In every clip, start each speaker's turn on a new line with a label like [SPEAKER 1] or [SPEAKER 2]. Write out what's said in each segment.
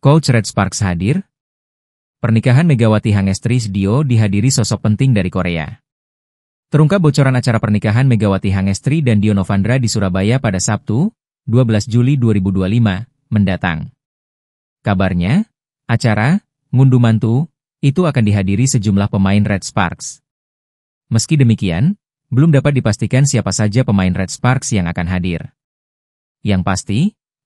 [SPEAKER 1] Coach Red Sparks hadir. Pernikahan Megawati Hangestri Dio dihadiri sosok penting dari Korea. Terungkap bocoran acara pernikahan Megawati Hangestri dan Dio Novandra di Surabaya pada Sabtu, 12 Juli 2025, mendatang. Kabarnya, acara, ngunduh mantu, itu akan dihadiri sejumlah pemain Red Sparks. Meski demikian, belum dapat dipastikan siapa saja pemain Red Sparks yang akan hadir. Yang pasti,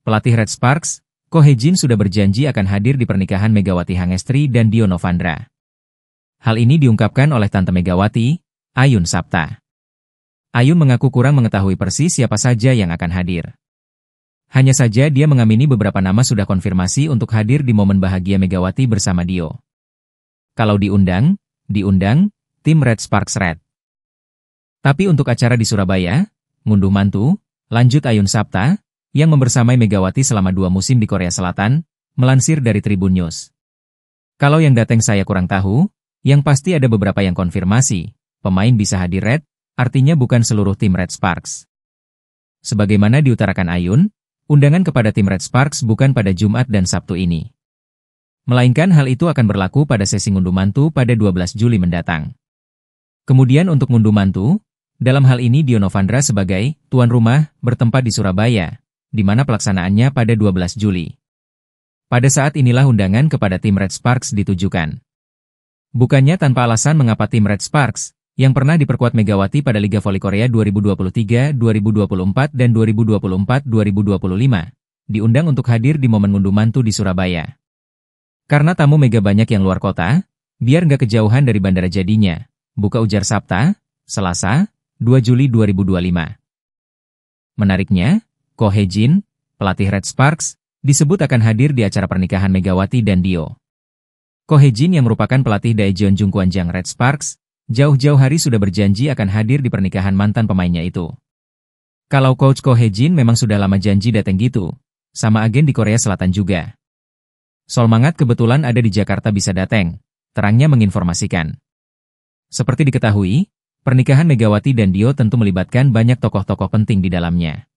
[SPEAKER 1] pelatih Red Sparks, Ko Hye-jin sudah berjanji akan hadir di pernikahan Megawati Hangestri dan Dio Novandra. Hal ini diungkapkan oleh Tante Megawati, Ayun Sapta. Ayun mengaku kurang mengetahui persis siapa saja yang akan hadir. Hanya saja dia mengamini beberapa nama sudah konfirmasi untuk hadir di momen bahagia Megawati bersama Dio. Kalau diundang tim Red Sparks Red. Tapi untuk acara di Surabaya, ngunduh mantu, lanjut Ayun Sapta, yang membersamai Megawati selama 2 musim di Korea Selatan, melansir dari Tribun News. Kalau yang datang saya kurang tahu, yang pasti ada beberapa yang konfirmasi, pemain bisa hadir Red, artinya bukan seluruh tim Red Sparks. Sebagaimana diutarakan Ayun, undangan kepada tim Red Sparks bukan pada Jumat dan Sabtu ini. Melainkan hal itu akan berlaku pada sesi ngunduh mantu pada 12 Juli mendatang. Kemudian untuk ngunduh mantu, dalam hal ini Dio Novandra sebagai tuan rumah bertempat di Surabaya, di mana pelaksanaannya pada 12 Juli. Pada saat inilah undangan kepada tim Red Sparks ditujukan. Bukannya tanpa alasan mengapa tim Red Sparks, yang pernah diperkuat Megawati pada Liga Voli Korea 2023, 2024, dan 2024-2025, diundang untuk hadir di momen ngunduh mantu di Surabaya. Karena tamu Mega banyak yang luar kota, biar nggak kejauhan dari bandara jadinya, buka ujar Sabta, Selasa, 2 Juli 2025. Menariknya, Ko Hye-jin, pelatih Red Sparks, disebut akan hadir di acara pernikahan Megawati dan Dio. Ko Hye-jin yang merupakan pelatih Daejeon Jungkwanjang Red Sparks, jauh-jauh hari sudah berjanji akan hadir di pernikahan mantan pemainnya itu. Kalau Coach Ko Hye-jin memang sudah lama janji datang gitu, sama agen di Korea Selatan juga. Solmangat kebetulan ada di Jakarta bisa datang, terangnya menginformasikan. Seperti diketahui, pernikahan Megawati dan Dio tentu melibatkan banyak tokoh-tokoh penting di dalamnya.